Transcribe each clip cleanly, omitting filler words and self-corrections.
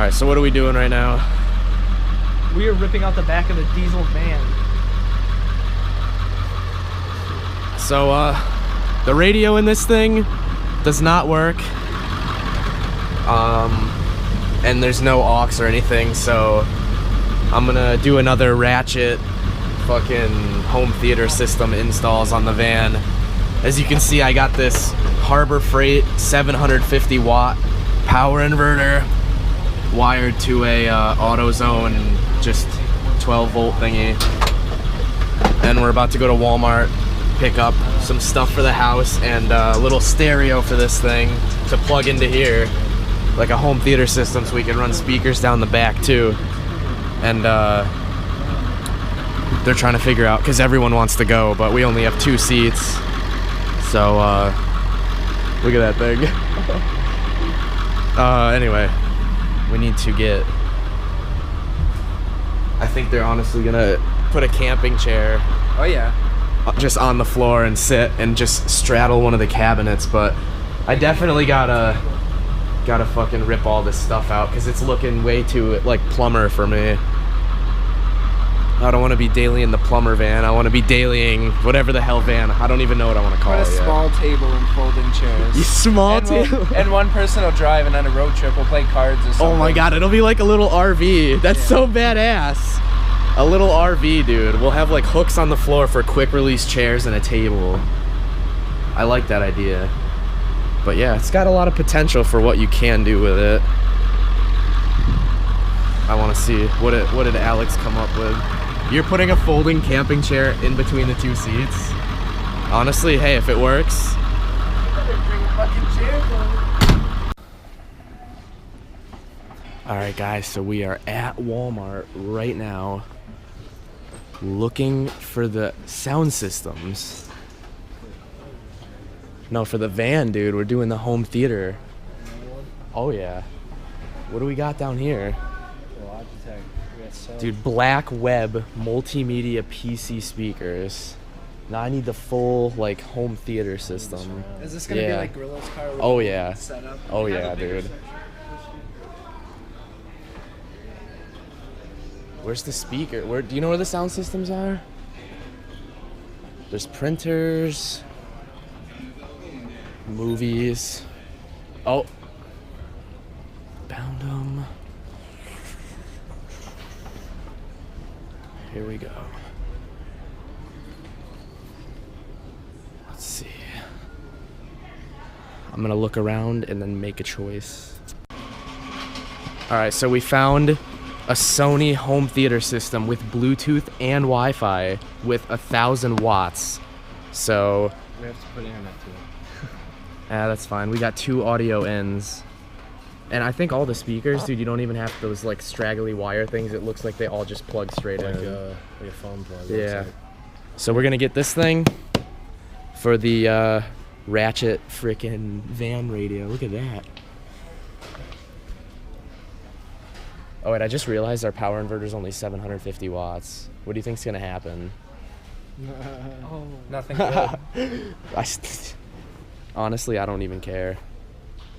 Alright, so what are we doing right now? We are ripping out the back of the diesel van. So, the radio in this thing does not work. And there's no aux or anything, so I'm gonna do another ratchet fucking home theater system installs on the van. As you can see, I got this Harbor Freight 750 watt power inverter wired to a AutoZone just 12 volt thingy. And we're about to go to Walmart, pick up some stuff for the house and a little stereo for this thing to plug into here, like a home theater system, so we can run speakers down the back too. And they're trying to figure out, because everyone wants to go, but we only have 2 seats. So look at that thing. Anyway, we need to get, I think they're honestly gonna put a camping chair, Oh yeah. just on the floor and sit and just straddle one of the cabinets. But I definitely gotta fucking rip all this stuff out, because it's looking way too like plumber for me. I don't want to be dailying the plumber van. I want to be dailying whatever the hell van. I don't even know what I want to call it a yet. small table and folding chairs. Small table. And one person will drive, and on a road trip we'll play cards or something. Oh my god, it'll be like a little RV. That's so badass. A little RV, dude. We'll have like hooks on the floor for quick release chairs and a table. I like that idea. But yeah, it's got a lot of potential for what you can do with it. I want to see what did Alex come up with. You're putting a folding camping chair in between the 2 seats. Honestly, hey, if it works. Alright guys, so we are at Walmart right now looking for the sound systems. No, for the van, dude. We're doing the home theater. Oh yeah. What do we got down here? Dude, Black Web multimedia PC speakers. Now I need the full like home theater system. Is this gonna be like Gorilla's car? Oh yeah. Setup? Oh yeah, dude. Where's the speaker? Do you know where the sound systems are? There's printers, movies. Oh, found them. Here we go. Let's see. I'm gonna look around and then make a choice. All right, so we found a Sony home theater system with Bluetooth and Wi-Fi with 1,000 watts. So We have to put internet to it. that's fine. We got 2 audio ends. And I think all the speakers, dude, you don't even have those like straggly wire things. It looks like they all just plug straight in. Like a phone plug. Yeah. So we're gonna get this thing for the ratchet frickin' van radio. Look at that. Oh wait, I just realized our power inverter's only 750 watts. What do you think's gonna happen? Oh. Nothing good. Honestly, I don't even care.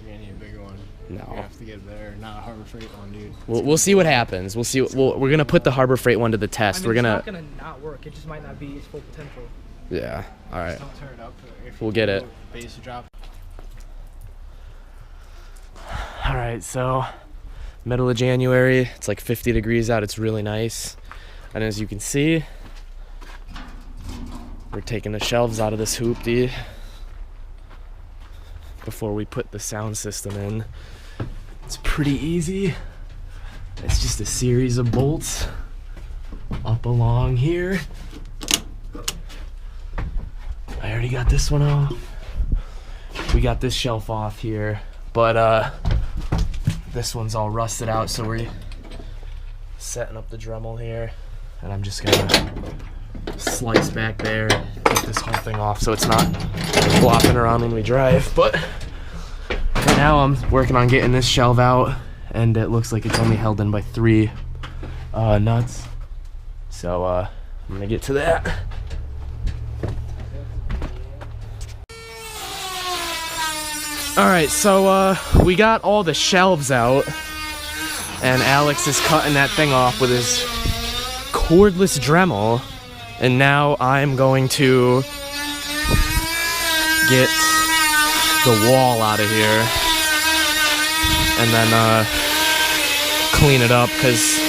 You're gonna need a bigger one. No. You have to get better, not a Harbor Freight one, dude. We'll see what happens. We'll see. We're gonna put the Harbor Freight one to the test. I mean, We're gonna. It's not gonna not work. It just might not be its full potential. Yeah. All right. Don't turn it up. If We'll you get do, it. Bass drop. All right. So, middle of January. It's like 50 degrees out. It's really nice. And as you can see, we're taking the shelves out of this hoopty before we put the sound system in. It's pretty easy. It's just a series of bolts up along here. I already got this one off. We got this shelf off here, but this one's all rusted out, so we're setting up the Dremel here, and I'm just gonna slice back there, get this whole thing off so it's not flopping around when we drive. But right now I'm working on getting this shelf out, and it looks like it's only held in by 3 nuts. So I'm gonna get to that. All right, so we got all the shelves out. And Alex is cutting that thing off with his cordless Dremel. And now I'm going to get the wall out of here and then clean it up, because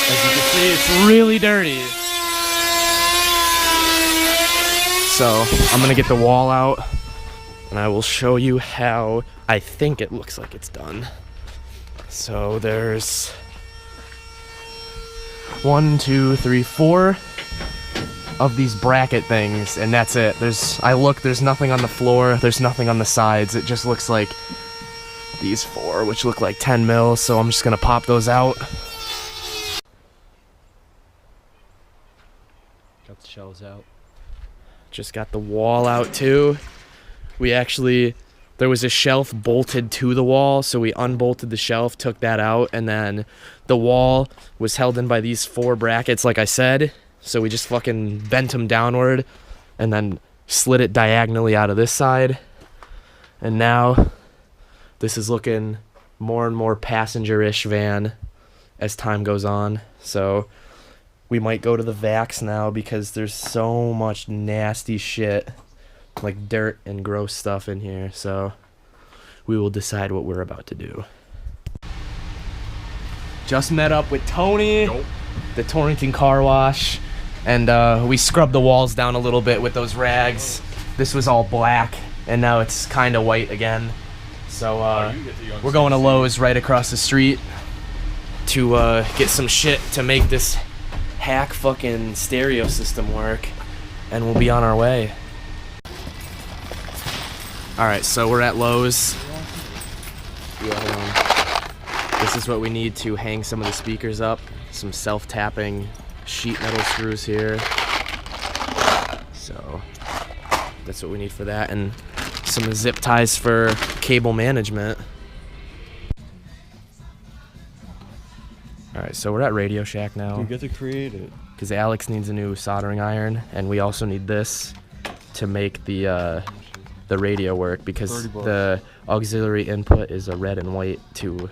as you can see, it's really dirty. So I'm gonna get the wall out and I will show you how I think it looks like it's done. So there's 1, 2, 3, 4 of these bracket things, and that's it. There's nothing on the floor, there's nothing on the sides. It just looks like these 4, which look like 10 mils, so I'm just gonna pop those out. Got the shelves out. Just got the wall out too. There was a shelf bolted to the wall, so we unbolted the shelf, took that out, and then the wall was held in by these 4 brackets, like I said. So we just fucking bent them downward and then slid it diagonally out of this side. And now this is looking more and more passenger-ish van as time goes on. So we might go to the Vax now because there's so much nasty shit, like dirt and gross stuff in here. So we will decide what we're about to do. Just met up with Tony, the Torrington Car Wash, and we scrubbed the walls down a little bit with those rags. This was all black, and now it's kind of white again. So we're going to Lowe's right across the street to get some shit to make this hack fucking stereo system work, and we'll be on our way. Alright, so we're at Lowe's. Yeah, hold on. This is what we need to hang some of the speakers up. Some self-tapping sheet metal screws here. So that's what we need for that, and some zip ties for cable management. Alright, so we're at Radio Shack now. You get to create it. Because Alex needs a new soldering iron, and we also need this to make the radio work, because the auxiliary input is a red and white to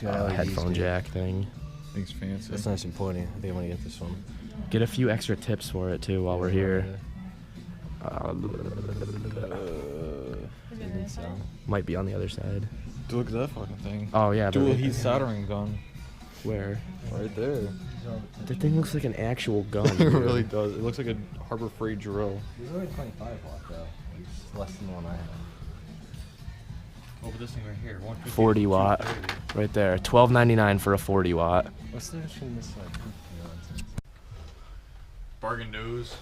headphone jack thing. Thing's fancy. That's nice and pointy. I think I'm gonna get this one. Get a few extra tips for it too while we're here. Might be on the other side. Look at that fucking thing. Oh yeah. Dual heat soldering gun. Where? Right there. The thing looks like an actual gun. It really does. It looks like a Harbor Freight drill. These are only 25 watt though. It's less than the one I have. Oh, but this thing right here, 150, 40 watt. Right there. $12.99 for a 40 watt. What's the difference between this like? Bargain news.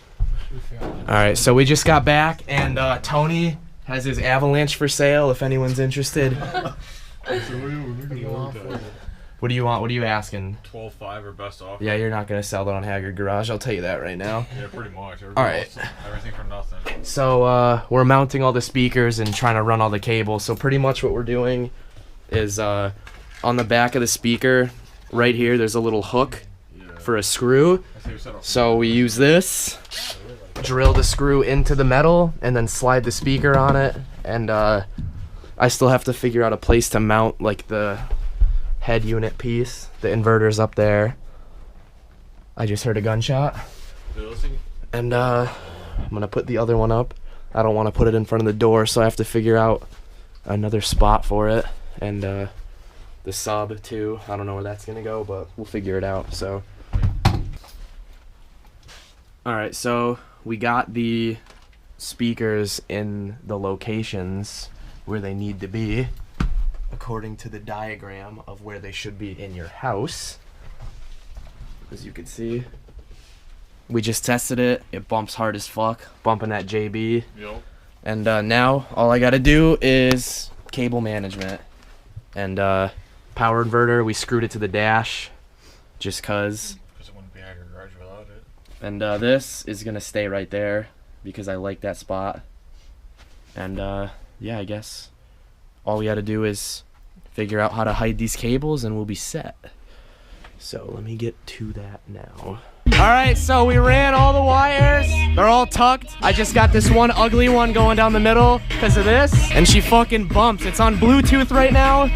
Alright, so we just got back, and Tony has his Avalanche for sale if anyone's interested. What do you want? What are you asking? 12.5 or best offer. Yeah, you're not going to sell that on Haggard Garage, I'll tell you that right now. Yeah, pretty much. Alright. Everything for nothing. So we're mounting all the speakers and trying to run all the cables. So pretty much what we're doing is on the back of the speaker, right here, there's a little hook for a screw. So we use this, drill the screw into the metal, and then slide the speaker on it. And I still have to figure out a place to mount like the head unit piece. The inverter's up there. I just heard a gunshot. And I'm gonna put the other one up. I don't want to put it in front of the door, so I have to figure out another spot for it. And the sub too. I don't know where that's gonna go, but we'll figure it out. So alright, so we got the speakers in the locations where they need to be according to the diagram of where they should be in your house. As you can see, we just tested it. It bumps hard as fuck, bumping that JB. Yep. And now all I gotta do is cable management. And power inverter, we screwed it to the dash just cause. Because it wouldn't be Haggard Garage without it. And this is gonna stay right there because I like that spot. And yeah, I guess all we gotta do is figure out how to hide these cables and we'll be set. So let me get to that now. Alright, so we ran all the wires. They're all tucked. I just got this one ugly one going down the middle because of this. And she fucking bumps. It's on Bluetooth right now.